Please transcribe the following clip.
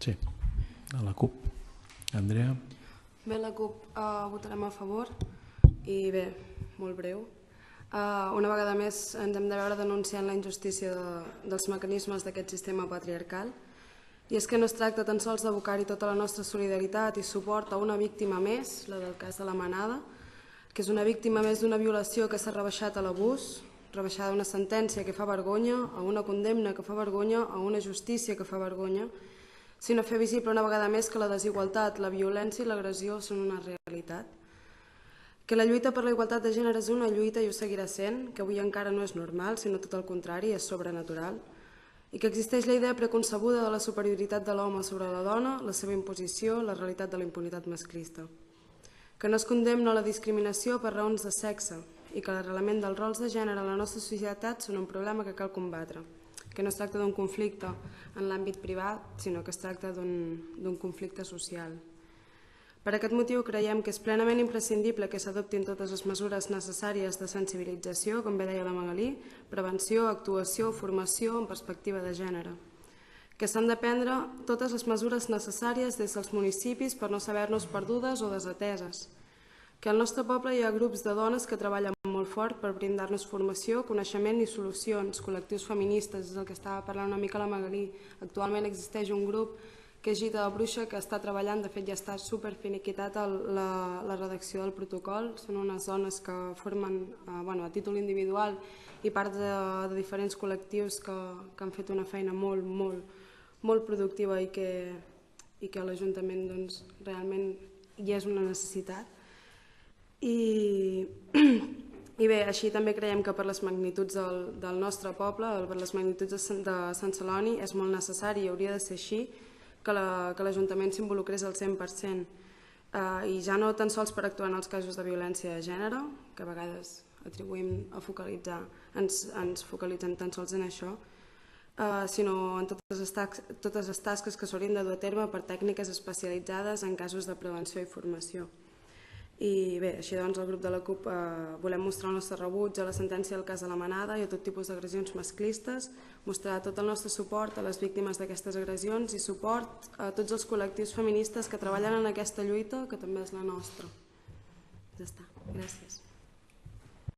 Sí, a la CUP. Andrea? Bé, la CUP votarem a favor i bé, molt breu. Una vegada més ens hem de veure denunciant la injustícia dels mecanismes d'aquest sistema patriarcal. I és que no es tracta tan sols d'abocar-hi tota la nostra solidaritat i suport a una víctima més, la del cas de la Manada, que és una víctima més d'una violació que s'ha rebaixat a l'abús, rebaixada a una sentència que fa vergonya, a una condemna que fa vergonya, a una justícia que fa vergonya, sinó fer visible una vegada més que la desigualtat, la violència i l'agressió són una realitat. Que la lluita per la igualtat de gènere és una lluita i ho seguirà sent, que avui encara no és normal, sinó tot el contrari, és sobrenatural, i que existeix la idea preconcebuda de la superioritat de l'home sobre la dona, la seva imposició, la realitat de la impunitat masclista. Que no es condemna la discriminació per raons de sexe i que l'arrelament dels rols de gènere a la nostra societat són un problema que cal combatre, que no es tracta d'un conflicte en l'àmbit privat, sinó que es tracta d'un conflicte social. Per aquest motiu creiem que és plenament imprescindible que s'adoptin totes les mesures necessàries de sensibilització, com bé deia la Magalí, prevenció, actuació, formació en perspectiva de gènere. Que s'han de prendre totes les mesures necessàries des dels municipis per no saber-nos perdudes o desateses. Que al nostre poble hi ha grups de dones que treballen molt fort per brindar-nos formació, coneixement i solucions, col·lectius feministes, és el que estava parlant una mica la Magalí. Actualment existeix un grup que és Gita de Bruixa, que està treballant, de fet ja està superfiniquitat la redacció del protocol. Són unes dones que formen a títol individual i part de diferents col·lectius que han fet una feina molt productiva i que a l'Ajuntament realment hi és una necessitat. I bé, així també creiem que per les magnituds del nostre poble, per les magnituds de Sant Celoni, és molt necessari i hauria de ser així que l'Ajuntament s'involucrés al 100%, i ja no tan sols per actuar en els casos de violència de gènere, que a vegades atribuïm a focalitzar, ens focalitzem tan sols en això, sinó en totes les tasques que s'haurien de dur a terme per tècniques especialitzades en casos de prevenció i formació. I bé, així doncs el grup de la CUP volem mostrar el nostre rebuig a la sentència del cas de la Manada i a tot tipus d'agressions masclistes, mostrar tot el nostre suport a les víctimes d'aquestes agressions i suport a tots els col·lectius feministes que treballen en aquesta lluita, que també és la nostra. Ja està, gràcies.